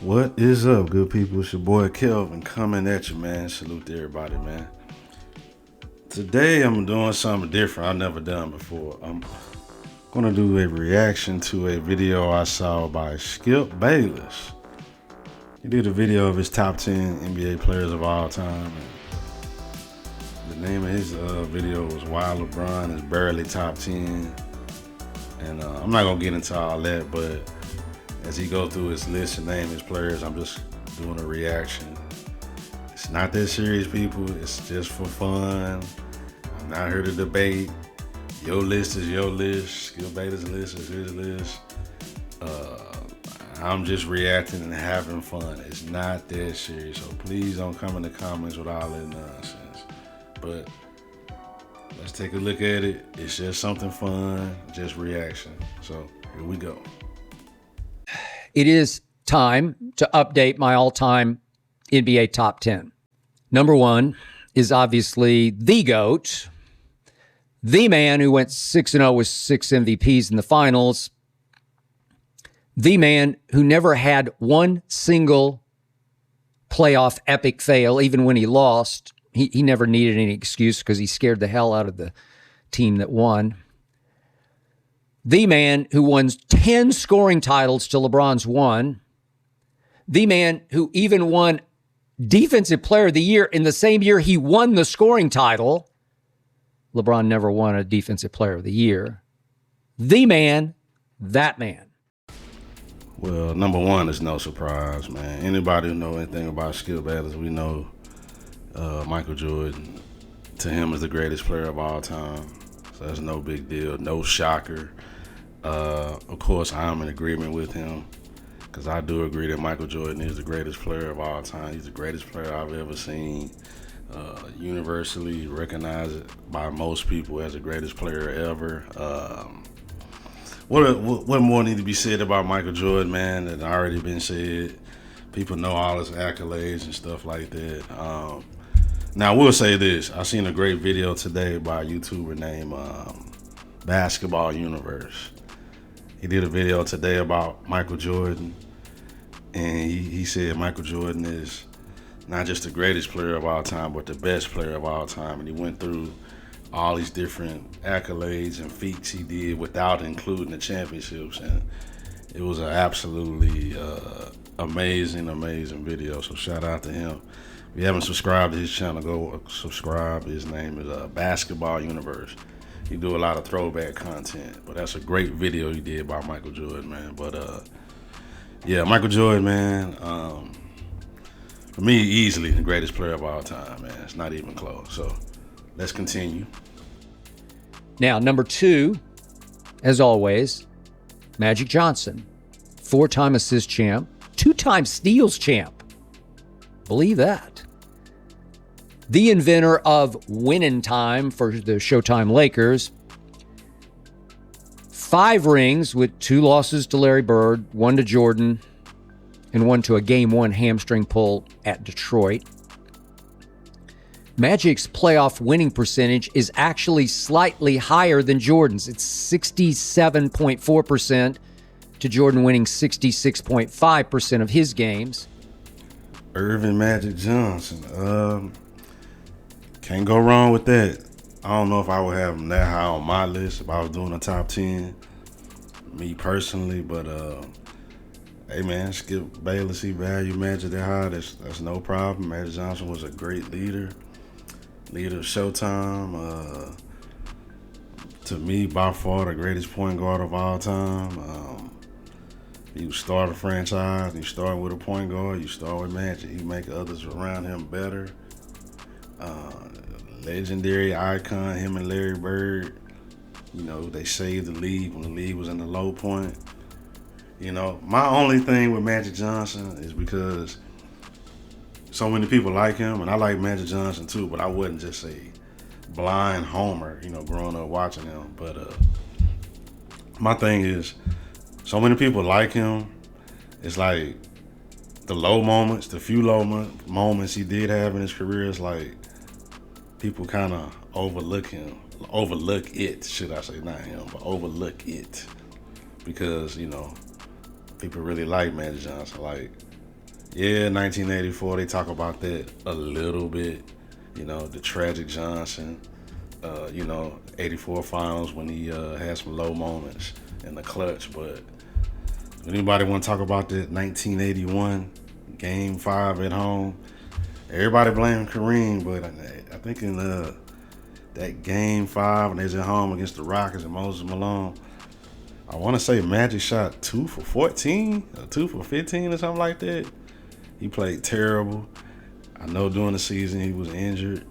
What is up, good people? It's your boy Kelvin coming at you, man. Salute to everybody, man. Today I'm doing something different I've never done before. I'm gonna do a reaction to a video I saw by Skip Bayless. He did a video of his top 10 NBA players of all time. And the name of his video was Why LeBron is Barely Top 10. And I'm not gonna get into all that, but as he go through his list and name his players, I'm just doing a reaction. It's not that serious, people. It's just for fun. I'm not here to debate. Your list is your list. Skip Bayless' list is his list. I'm just reacting and having fun. It's not that serious, so please don't come in the comments with all that nonsense. But let's take a look at it. It's just something fun, just reaction. So here we go. It is time to update my all-time NBA top 10. Number one is obviously the GOAT, the man who went 6-0 with 6 MVPs in the finals, the man who never had one single playoff epic fail, even when he lost. He never needed any excuse because he scared the hell out of the team that won. The man who won 10 scoring titles to LeBron's 1. The man who even won Defensive Player of the Year in the same year he won the scoring title. LeBron never won a Defensive Player of the Year. The man, that man. Well, number one is no surprise, man. Anybody who know anything about Skip Bayless, we know Michael Jordan, to him, is the greatest player of all time. So that's no big deal, no shocker. Of course, I'm in agreement with him because I do agree that Michael Jordan is the greatest player of all time. He's the greatest player I've ever seen. Universally recognized by most people as the greatest player ever. What more need to be said about Michael Jordan, man, that already been said? People know all his accolades and stuff like that. Now, I will say this. I seen a great video today by a YouTuber named Basketball Universe. He did a video today about Michael Jordan, and he said Michael Jordan is not just the greatest player of all time, but the best player of all time. And he went through all these different accolades and feats he did without including the championships. And it was an absolutely amazing video. So shout out to him. If you haven't subscribed to his channel, go subscribe. His name is Basketball Universe. He do a lot of throwback content, but that's a great video he did by Michael Jordan, man. But yeah, Michael Jordan, man, for me, easily the greatest player of all time, man. It's not even close. So let's continue. Now, number two, as always, Magic Johnson, 4-time assist champ, 2-time steals champ. Believe that. The inventor of winning time for the Showtime Lakers. 5 rings with 2 losses to Larry Bird, 1 to Jordan, and 1 to a Game 1 hamstring pull at Detroit. Magic's playoff winning percentage is actually slightly higher than Jordan's. It's 67.4% to Jordan winning 66.5% of his games. Irvin Magic Johnson. Can't go wrong with that. I don't know if I would have him that high on my list if I was doing a top 10, me personally, but hey man, Skip Bayless, he value Magic that high. That's no problem. Magic Johnson was a great leader of Showtime. To me, by far the greatest point guard of all time. You start a franchise, you start with a point guard, you start with Magic. You make others around him better. Legendary icon, him and Larry Bird. You know, they saved the league when the league was in the low point. You know, my only thing with Magic Johnson is because so many people like him, and I like Magic Johnson too, but I wouldn't just say blind homer, you know, growing up watching him. But my thing is, so many people like him. It's like the low moments, the few low moments he did have in his career, is like people kind of overlook it, should I say, not him, but overlook it. Because, you know, people really like Magic Johnson. Like, Yeah, 1984. They talk about that a little bit. You know, the tragic Johnson. 84 finals when he had some low moments in the clutch. But anybody want to talk about that 1981 Game 5 at home? Everybody blame Kareem, but I think in that Game 5 when they was at home against the Rockets and Moses Malone, I want to say Magic shot 2 for 14 or 2 for 15 or something like that. He played terrible. I know during the season he was injured,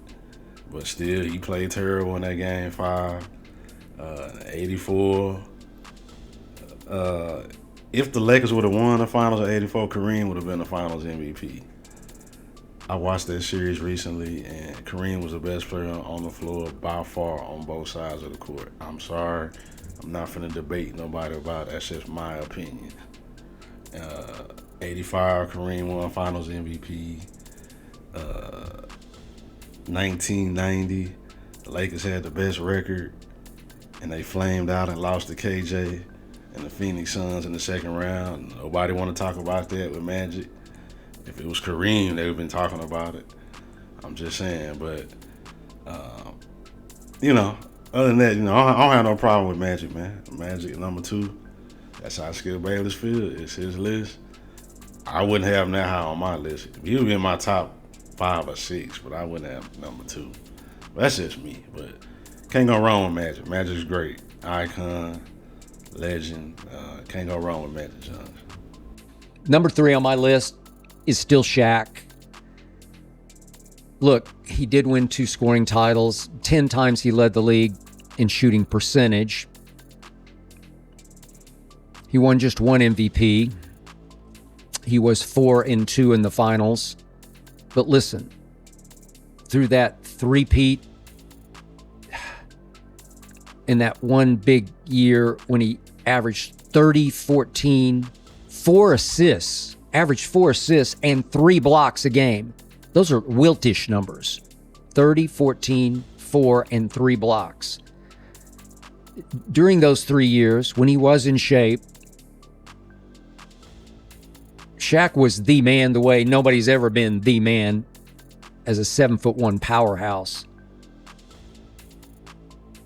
but still he played terrible in that Game 5. 84. If the Lakers would have won the finals of 84, Kareem would have been the finals MVP. I watched that series recently, and Kareem was the best player on the floor by far on both sides of the court. I'm sorry. I'm not finna debate nobody about it. That's just my opinion. 85, Kareem won finals MVP. 1990, the Lakers had the best record, and they flamed out and lost to KJ and the Phoenix Suns in the second round. Nobody want to talk about that with Magic. If it was Kareem, they would have been talking about it. I'm just saying, but other than that, I don't have no problem with Magic, man. Magic number 2. That's how Skip Bayless feel. It's his list. I wouldn't have him that high on my list. He would be in my top 5 or 6, but I wouldn't have number 2. But that's just me. But can't go wrong with Magic. Magic's great. Icon, legend. Can't go wrong with Magic Johnson. Number 3 on my list is still Shaq. Look, he did win 2 scoring titles. 10 times he led the league in shooting percentage. He won just 1 MVP. He was 4-2 in the finals. But listen, through that three-peat, in that one big year when he averaged 30, 14, 4 assists, averaged 4 assists and 3 blocks a game. Those are Wiltish numbers. 30, 14, 4, and 3 blocks. During those 3 years, when he was in shape, Shaq was the man the way nobody's ever been the man as a 7'1" powerhouse.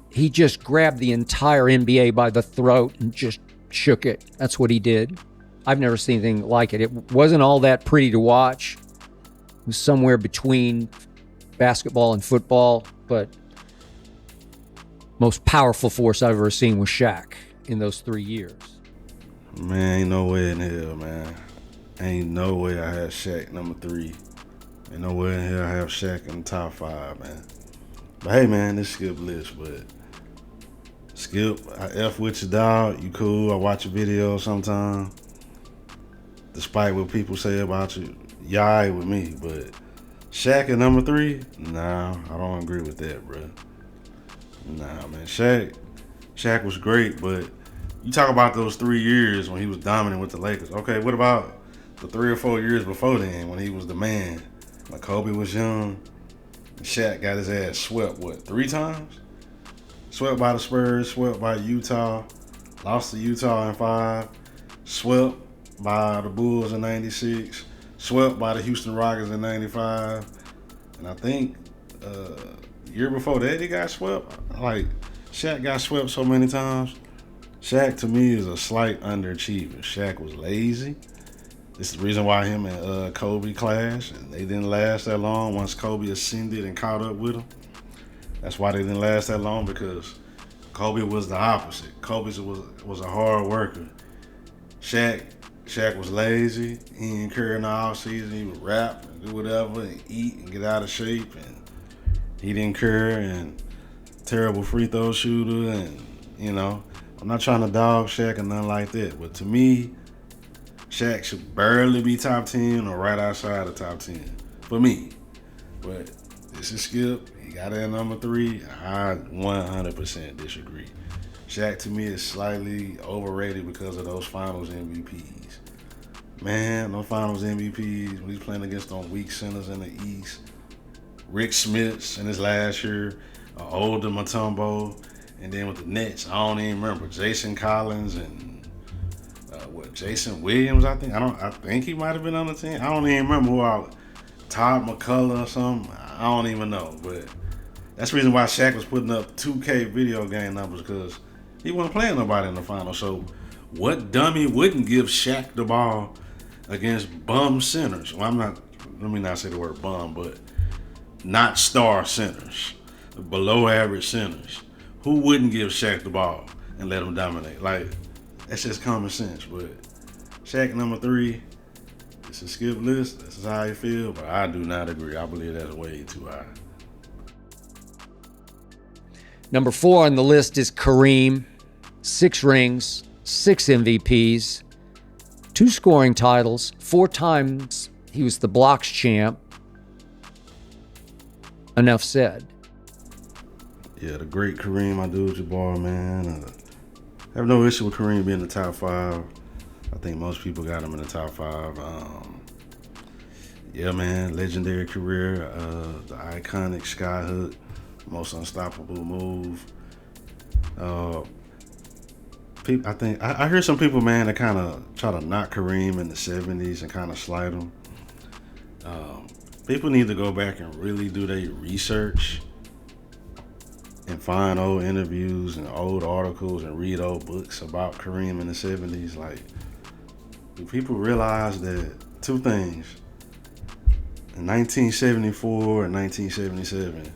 He just grabbed the entire NBA by the throat and just shook it. That's what he did. I've never seen anything like it. It wasn't all that pretty to watch. It was somewhere between basketball and football, but most powerful force I've ever seen was Shaq in those 3 years. Man, ain't no way in hell, man. Ain't no way I have Shaq number 3. Ain't no way in hell I have Shaq in the top 5, man. But hey, man, this Skip list, but Skip, I F with you, dog. You cool. I watch your videos sometimes. Despite what people say about you, y'all alright with me, but Shaq at number 3? Nah, I don't agree with that, bro. Nah, man. Shaq was great, but you talk about those 3 years when he was dominant with the Lakers. Okay, what about the 3 or 4 years before then when he was the man? Like Kobe was young, and Shaq got his ass swept, 3 times? Swept by the Spurs, swept by Utah, lost to Utah in 5, swept by the Bulls in 96, swept by the Houston Rockets in 95, and I think the year before that he got swept. Like, Shaq got swept so many times. Shaq, to me, is a slight underachiever. Shaq was lazy. This is the reason why him and Kobe clashed, and they didn't last that long once Kobe ascended and caught up with him. That's why they didn't last that long, because Kobe was the opposite. Kobe was a hard worker. Shaq was lazy. He didn't care in the offseason. He would rap and do whatever and eat and get out of shape, and he didn't care, and terrible free throw shooter, and I'm not trying to dog Shaq or nothing like that, but to me, Shaq should barely be top 10 or right outside the top 10 for me. But this is Skip. He got it at number 3. I 100% disagree. Shaq, to me, is slightly overrated because of those finals MVPs. Man, those finals MVPs, when he's playing against them weak centers in the East, Rick Smits in his last year, older Mutombo, and then with the Nets, I don't even remember, Jason Collins and Jason Williams, I think he might have been on the team. I don't even remember who all. Todd McCullough or something. I don't even know. But that's the reason why Shaq was putting up 2K video game numbers, because he wasn't playing nobody in the final. So what dummy wouldn't give Shaq the ball against bum centers? Well, let me not say the word bum, but not star centers, below average centers. Who wouldn't give Shaq the ball and let him dominate? Like, that's just common sense. But Shaq number 3, it's a skip list. This is how I feel, but I do not agree. I believe that's way too high. Number 4 on the list is Kareem. 6 rings, 6 MVPs, 2 scoring titles, 4 times he was the blocks champ. Enough said. Yeah, the great Kareem Abdul-Jabbar, man. I have no issue with Kareem being in the top 5. I think most people got him in the top 5. Yeah, man, legendary career. The iconic skyhook, most unstoppable move. I hear some people, man, that kind of try to knock Kareem in the 70s and kind of slight him. People need to go back and really do their research and find old interviews and old articles and read old books about Kareem in the 70s. Like, do people realize that 2 things? In 1974 and 1977,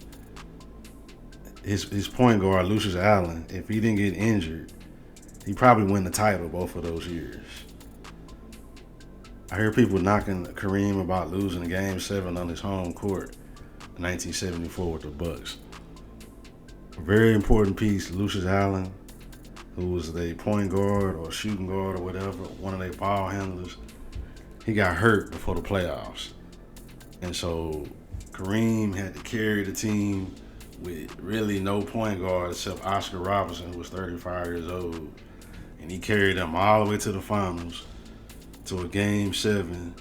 his point guard, Lucius Allen, if he didn't get injured, he probably win the title both of those years. I hear people knocking Kareem about losing Game 7 on his home court in 1974 with the Bucks. A very important piece, Lucius Allen, who was the point guard or shooting guard or whatever, one of their ball handlers, he got hurt before the playoffs. And so Kareem had to carry the team with really no point guard except Oscar Robertson, who was 35 years old. And he carried them all the way to the finals, to a Game 7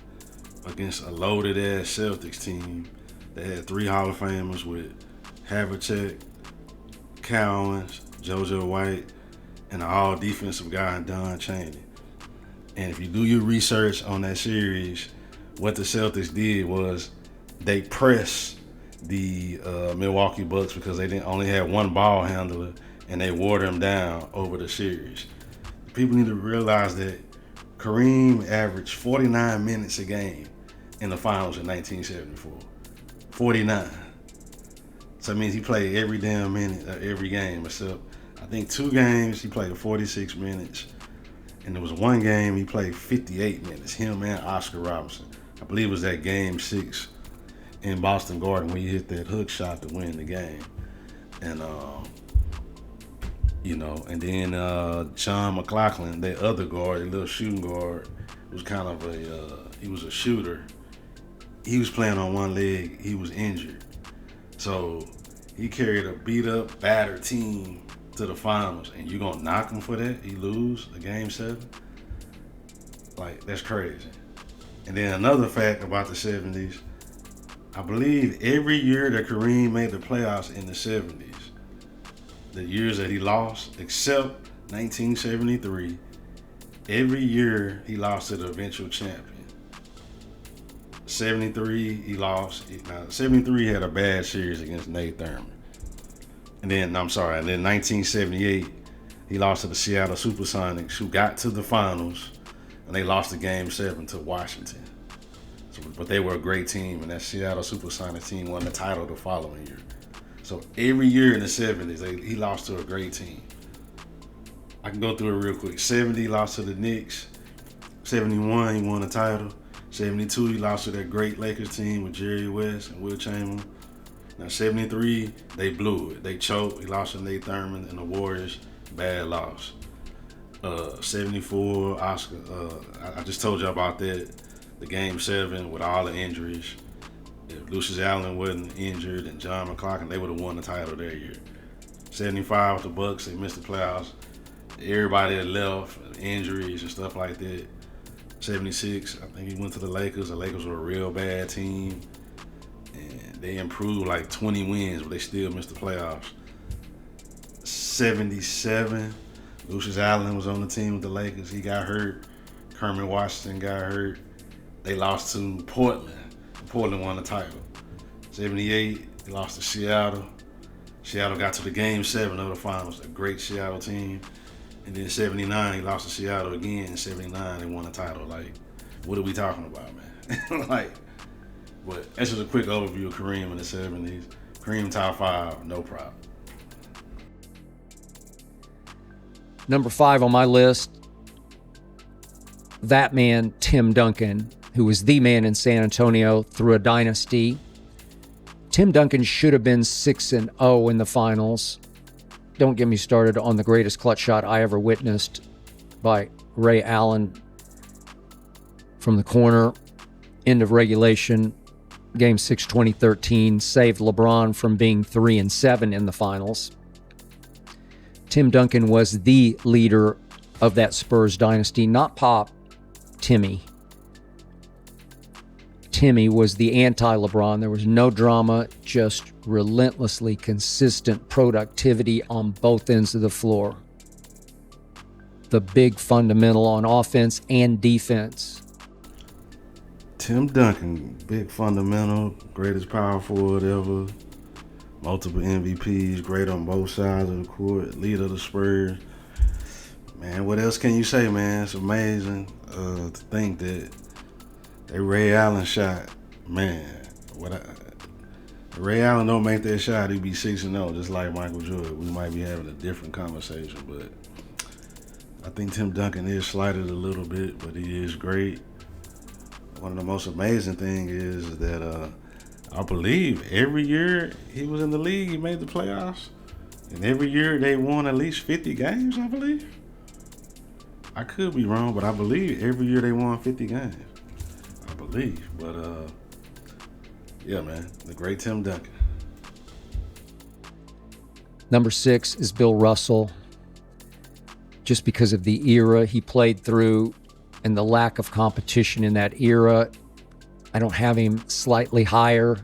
against a loaded-ass Celtics team that had 3 Hall of Famers with Havlicek, Cowens, JoJo White, and an all-defensive guy, Don Chaney. And if you do your research on that series, what the Celtics did was they pressed the Milwaukee Bucks because they didn't only had one ball handler, and they wore them down over the series. People need to realize that Kareem averaged 49 minutes a game in the finals in 1974. 49. So that means he played every damn minute of every game, except I think 2 games he played 46 minutes. And there was 1 game he played 58 minutes, him and Oscar Robertson. I believe it was that Game 6 in Boston Garden when he hit that hook shot to win the game. And, and then John McLaughlin, that other guard, the little shooting guard, was kind of he was a shooter. He was playing on one leg. He was injured. So he carried a beat-up, battered team to the finals, and you gonna knock him for that? He lose a Game 7? Like, that's crazy. And then another fact about the 70s, I believe every year that Kareem made the playoffs in the 70s, the years that he lost, except 1973, every year he lost to the eventual champion. 73, he lost. Now, 73 had a bad series against Nate Thurman. And then 1978, he lost to the Seattle Supersonics, who got to the finals, and they lost the Game 7 to Washington. But they were a great team, and that Seattle Supersonics team won the title the following year. So every year in the 70s, he lost to a great team. I can go through it real quick. 70, he lost to the Knicks. 71, he won the title. 72, he lost to that great Lakers team with Jerry West and Wilt Chamberlain. Now, 73, they blew it. They choked. He lost to Nate Thurman and the Warriors. Bad loss. 74, Oscar. I just told you about that. The Game 7 with all the injuries. If Lucius Allen wasn't injured and John McLaughlin, they would have won the title that year. 75 with the Bucks, they missed the playoffs. Everybody had left, injuries and stuff like that. 76, I think he went to the Lakers. The Lakers were a real bad team. And they improved like 20 wins, but they still missed the playoffs. 77, Lucius Allen was on the team with the Lakers. He got hurt. Kermit Washington got hurt. They lost to Portland. Portland won the title. 78, they lost to Seattle. Seattle got to the game 7 of the finals. A great Seattle team. And then 79, they lost to Seattle again. In 79, they won the title. Like, what are we talking about, man? Like, but that's just a quick overview of Kareem in the 70s. Kareem top 5, no problem. Number 5 on my list, that man, Tim Duncan, who was the man in San Antonio through a dynasty. Tim Duncan should have been 6-0 in the finals. Don't get me started on the greatest clutch shot I ever witnessed by Ray Allen from the corner, end of regulation, Game 6, 2013, saved LeBron from being 3-7 in the finals. Tim Duncan was the leader of that Spurs dynasty, not Pop, Timmy. Timmy was the anti-LeBron. There was no drama, just relentlessly consistent productivity on both ends of the floor. The big fundamental on offense and defense. Tim Duncan, big fundamental, greatest power forward ever. Multiple MVPs, great on both sides of the court, leader of the Spurs. Man, what else can you say, man? It's amazing to think that Ray Allen shot, man. Ray Allen don't make that shot, he'd be 6-0, just like Michael Jordan. We might be having a different conversation, but I think Tim Duncan is slighted a little bit, but he is great. One of the most amazing things is that I believe every year he was in the league, he made the playoffs. And every year they won at least 50 games, I believe. I could be wrong, but I believe every year they won 50 games. I believe. But, yeah, man, the great Tim Duncan. Number 6 is Bill Russell. Just because of the era he played through and the lack of competition in that era, I don't have him slightly higher.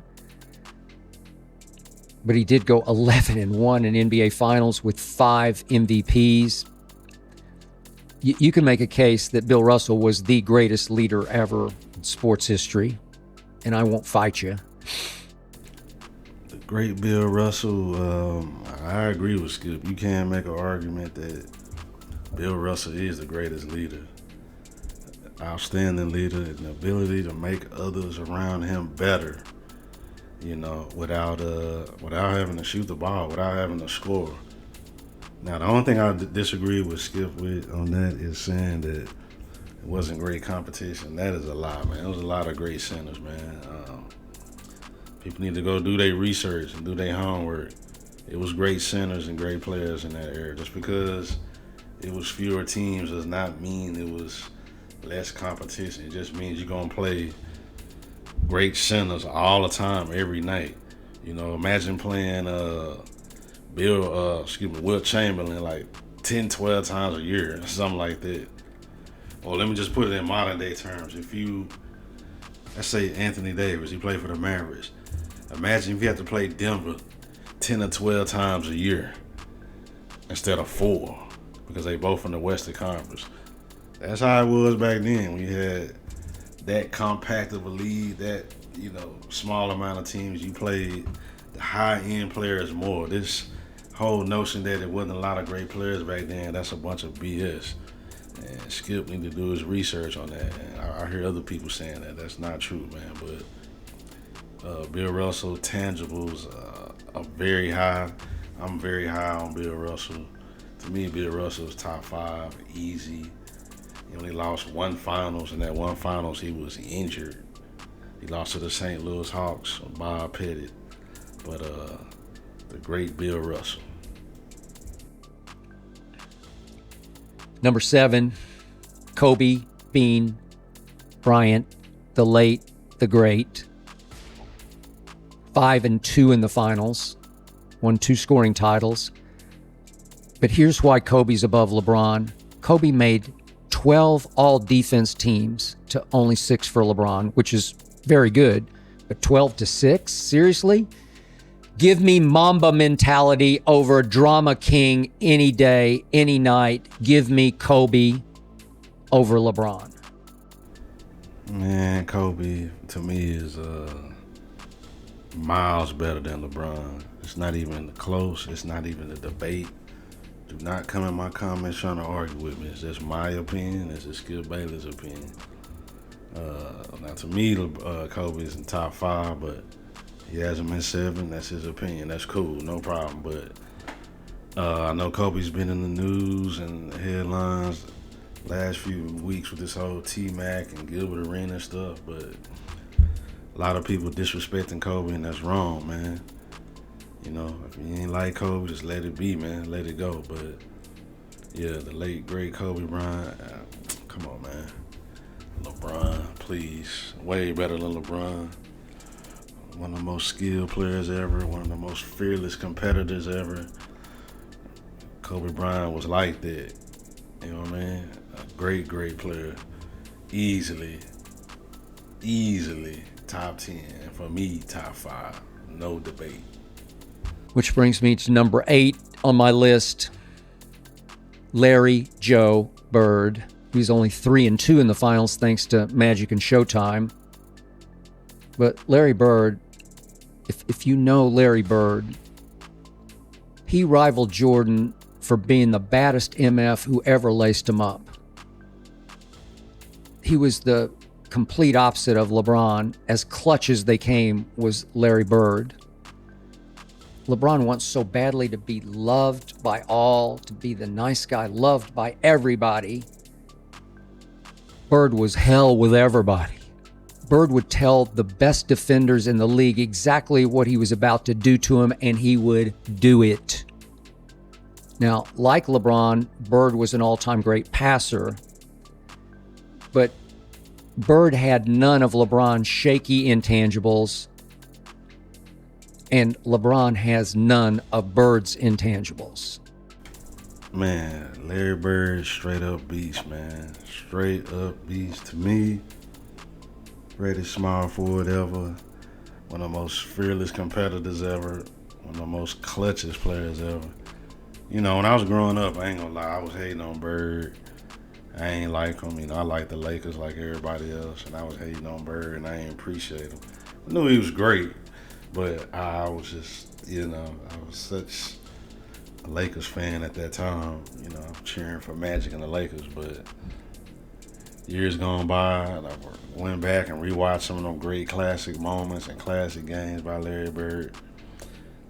But he did go 11-1 in NBA Finals with 5 MVPs. You can make a case that Bill Russell was the greatest leader ever in sports history, and I won't fight you. The great Bill Russell, I agree with Skip. You can't make an argument that Bill Russell is the greatest leader. Outstanding leader, and the ability to make others around him better, you know, without having to shoot the ball, without having to score. Now, the only thing I disagree with Skip with on that is saying that it wasn't great competition. That is a lie, man. There was a lot of great centers, man. People need to go do their research and do their homework. It was great centers and great players in that era. Just because it was fewer teams does not mean it was less competition. It just means you're going to play great centers all the time, every night. You know, imagine playing Wilt Chamberlain like 10, 12 times a year, something like that. Or let me just put it in modern day terms. Let's say Anthony Davis, he played for the Mavericks. Imagine if you had to play Denver 10 or 12 times a year instead of 4, because they both in the Western Conference. That's how it was back then. We had that compact of a league, that, you know, small amount of teams. You played the high-end players more. This whole notion that it wasn't a lot of great players back then, that's a bunch of BS. And Skip need to do his research on that. And I hear other people saying that. That's not true, man. But Bill Russell, tangibles are very high. I'm very high on Bill Russell. To me, Bill Russell is top 5, easy. He only lost 1 finals, and that 1 finals he was injured. He lost to the St. Louis Hawks, Bob Pettit. But the great Bill Russell. Number 7, Kobe Bean Bryant, the late, the great. 5-2 in the finals, won 2 scoring titles. But here's why Kobe's above LeBron. Kobe made 12 all-defense teams to only 6 for LeBron, which is very good. But 12-6? Seriously? Give me Mamba mentality over Drama King any day, any night. Give me Kobe over LeBron. Man, Kobe to me is miles better than LeBron. It's not even close. It's not even a debate. Do not come in my comments trying to argue with me. It's just my opinion. It's just Skip Bayless' opinion. Now, to me, Kobe is in top 5, but he hasn't been 7. That's his opinion. That's cool, no problem. But I know Kobe's been in the news and headlines last few weeks with this whole T-Mac and Gilbert Arena stuff, but a lot of people disrespecting Kobe, and that's wrong, man. You know, if you ain't like Kobe, just let it be, man. Let it go. But yeah, the late great Kobe Bryant. Come on, man. LeBron, please. Way better than LeBron. One of the most skilled players ever. One of the most fearless competitors ever. Kobe Bryant was like that. You know what I mean? A great, great player. Easily top 10. And for me, top 5. No debate. Which brings me to number 8 on my list, Larry Joe Bird. He's only 3-2 in the finals thanks to Magic and Showtime. But Larry Bird, if you know Larry Bird, he rivaled Jordan for being the baddest MF who ever laced him up. He was the complete opposite of LeBron. As clutch as they came was Larry Bird. LeBron wants so badly to be loved by all, to be the nice guy, loved by everybody. Bird was hell with everybody. Bird would tell the best defenders in the league exactly what he was about to do to him, and he would do it. Now, like LeBron, Bird was an all-time great passer, but Bird had none of LeBron's shaky intangibles, and LeBron has none of Bird's intangibles. Man, Larry Bird, straight up beast, man. Straight up beast to me. Greatest small forward ever. One of the most fearless competitors ever. One of the most clutchest players ever. You know, when I was growing up, I ain't gonna lie, I was hating on Bird. I ain't like him. You know, I like the Lakers like everybody else, and I was hating on Bird, and I ain't appreciate him. I knew he was great, but I was just, you know, I was such a Lakers fan at that time, you know, cheering for Magic and the Lakers. But years gone by, and I went back and rewatched some of them great classic moments and classic games by Larry Bird.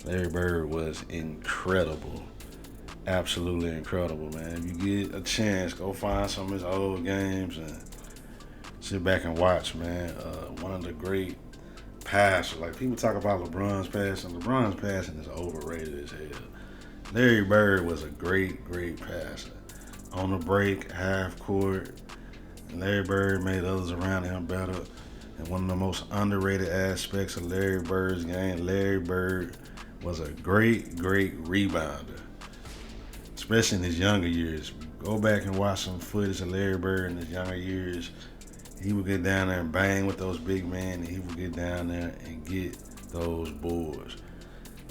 Larry Bird was incredible. Absolutely incredible, man. If you get a chance, go find some of his old games and sit back and watch, man. One of the great passers. Like, people talk about LeBron's passing. LeBron's passing is overrated as hell. Larry Bird was a great, great passer. On the break, half court, Larry Bird made others around him better. And one of the most underrated aspects of Larry Bird's game, Larry Bird was a great, great rebounder, especially in his younger years. Go back and watch some footage of Larry Bird in his younger years. He would get down there and bang with those big men, and he would get down there and get those boards.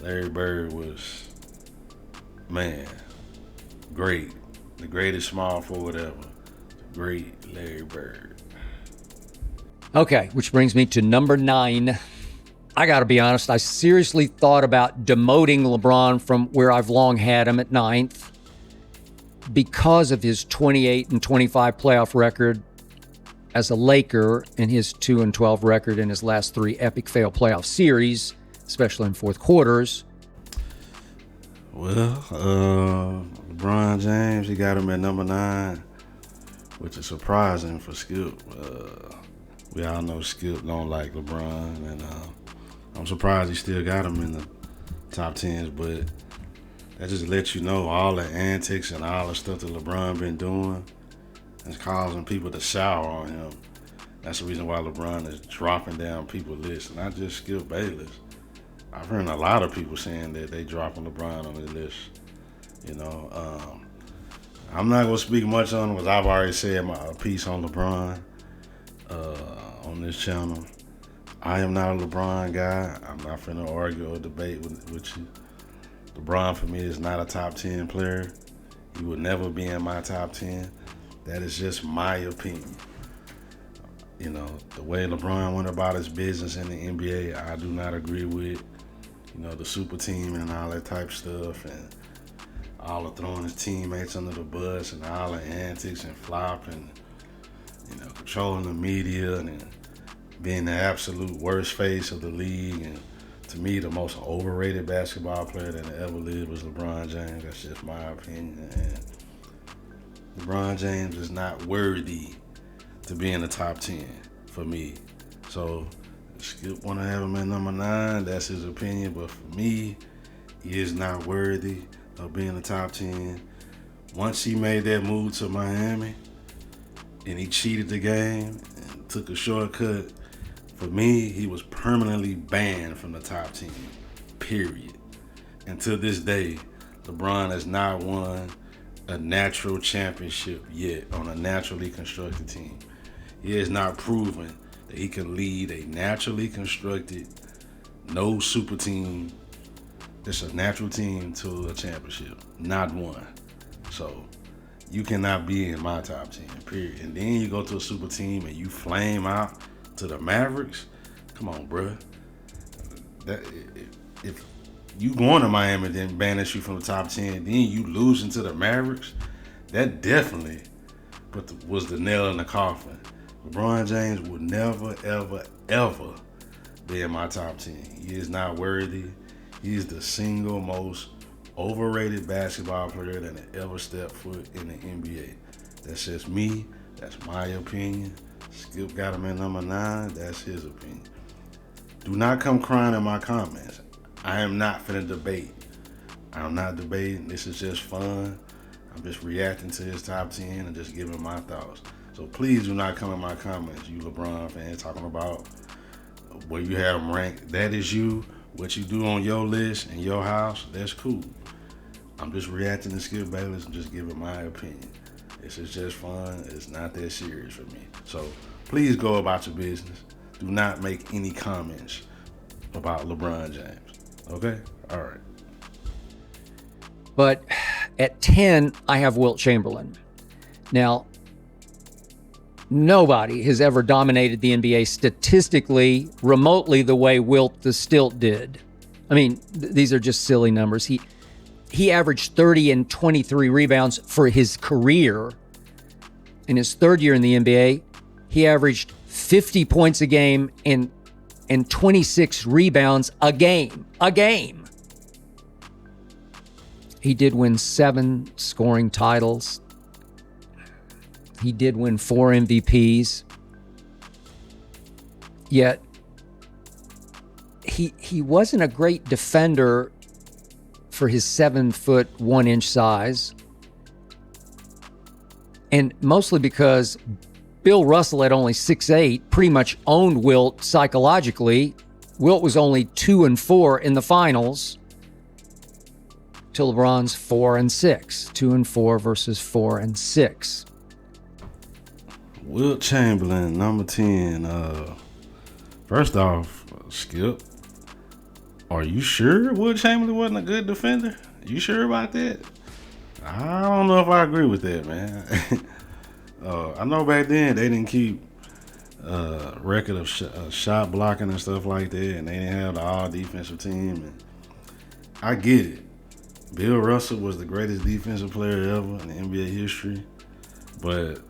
Larry Bird was, man, great. The greatest small forward ever. Great Larry Bird. Okay, which brings me to number 9. I got to be honest, I seriously thought about demoting LeBron from where I've long had him at 9th because of his 28-25 playoff record as a Laker and his 2-12 record in his last 3 epic fail playoff series, especially in fourth quarters. Well, LeBron James, he got him at number 9, which is surprising for Skip. We all know Skip don't like LeBron, and I'm surprised he still got him in the top 10s, but that just lets you know all the antics and all the stuff that LeBron been doing is causing people to sour on him. That's the reason why LeBron is dropping down people's lists, not just Skip Bayless. I've heard a lot of people saying that they dropping LeBron on the list. You know, I'm not gonna speak much on him because I've already said my piece on LeBron on this channel. I am not a LeBron guy. I'm not finna argue or debate with you. LeBron for me is not a top 10 player. He would never be in my top 10. That is just my opinion. The way LeBron went about his business in the NBA, I do not agree with. The super team and all that type stuff, and all of throwing his teammates under the bus and all the antics and flopping, controlling the media and being the absolute worst face of the league. And to me, the most overrated basketball player that ever lived was LeBron James. That's just my opinion. And LeBron James is not worthy to be in the top 10 for me. So Skip want to have him at number 9. That's his opinion. But for me, he is not worthy of being in the top 10. Once he made that move to Miami and he cheated the game and took a shortcut, for me, he was permanently banned from the top 10, period. And to this day, LeBron has not won a natural championship yet on a naturally constructed team. He has not proven that he can lead a naturally constructed, no super team, that's a natural team, to a championship. Not one. So you cannot be in my top 10, period. And then you go to a super team and you flame out to the Mavericks. Come on, bruh. If you going to Miami, then banish you from the top 10, then you losing to the Mavericks, that definitely was the nail in the coffin. LeBron James will never, ever, ever be in my top 10. He is not worthy. He's the single most overrated basketball player that ever stepped foot in the NBA. That's just me. That's my opinion. Skip got him at number 9. That's his opinion. Do not come crying in my comments. I am not finna debate. I'm not debating. This is just fun. I'm just reacting to his top 10 and just giving my thoughts. So please do not come in my comments, you LeBron fans, talking about where you have him ranked. That is you. What you do on your list in your house, that's cool. I'm just reacting to Skip Bayless and just giving my opinion. This is just fun. It's not that serious for me. So please go about your business. Do not make any comments about LeBron James. Okay? All right. But at 10, I have Wilt Chamberlain. Now, nobody has ever dominated the NBA statistically, remotely, the way Wilt the Stilt did. I mean, these are just silly numbers. He averaged 30 and 23 rebounds for his career. In his third year in the NBA, he averaged 50 points a game and 26 rebounds a game. He did win 7 scoring titles. He did win 4 MVPs. Yet, he wasn't a great defender for his 7-foot 1-inch size. And mostly because Bill Russell at only 6'8", pretty much owned Wilt psychologically. Wilt was only 2-4 in the finals till LeBron's 4-6. 2-4 versus 4-6. Wilt Chamberlain, number 10. First off, Skip, are you sure Wilt Chamberlain wasn't a good defender? You sure about that? I don't know if I agree with that, man. I know back then they didn't keep record of shot blocking and stuff like that, and they didn't have the all defensive team. And I get it. Bill Russell was the greatest defensive player ever in NBA history, but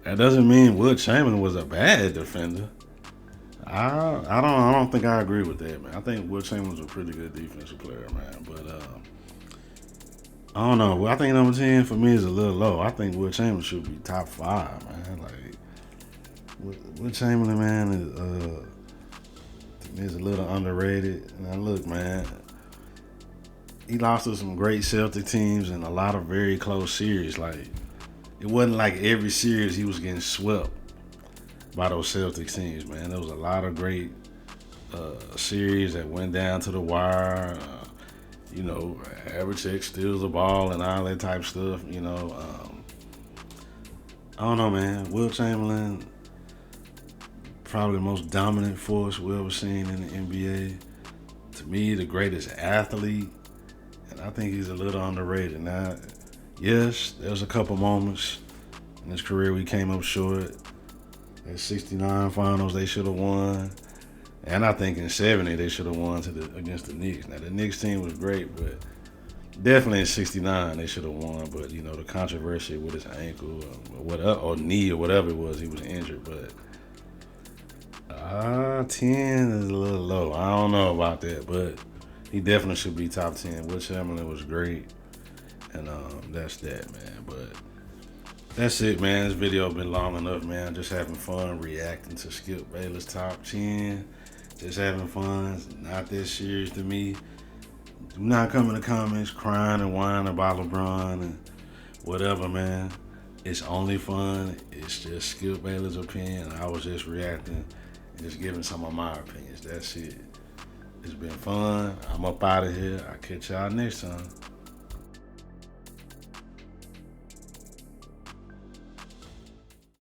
that doesn't mean Wilt Chamberlain was a bad defender. I don't think I agree with that, man. I think Wilt Chamberlain was a pretty good defensive player, man. But I don't know. I think number 10 for me is a little low. I think Wilt Chamberlain should be top 5, man. Like Wilt Chamberlain, man, is a little underrated. Now look, man, he lost to some great Celtic teams and a lot of very close series. Like, it wasn't like every series he was getting swept by those Celtics teams, man. There was a lot of great series that went down to the wire. Average X steals the ball and all that type of stuff. I don't know, man. Wilt Chamberlain, probably the most dominant force we ever seen in the NBA. To me, the greatest athlete, and I think he's a little underrated. Now, yes, there was a couple moments in his career we came up short. In 69 finals, they should have won. And I think in 70, they should have won against the Knicks. Now, the Knicks team was great, but definitely in 69, they should have won. But, you know, the controversy with his ankle or knee or whatever it was, he was injured. But 10 is a little low. I don't know about that, but he definitely should be top 10. Wilt Chamberlain was great. And that's that, man. But that's it, man. This video been long enough, man. Just having fun reacting to Skip Bayless top 10. Just having fun. It's not that serious to me. Do not come in the comments crying and whining about LeBron and whatever, man. It's only fun. It's just Skip Bayless' opinion. I was just reacting and just giving some of my opinions. That's it. It's been fun. I'm up out of here. I'll catch y'all next time.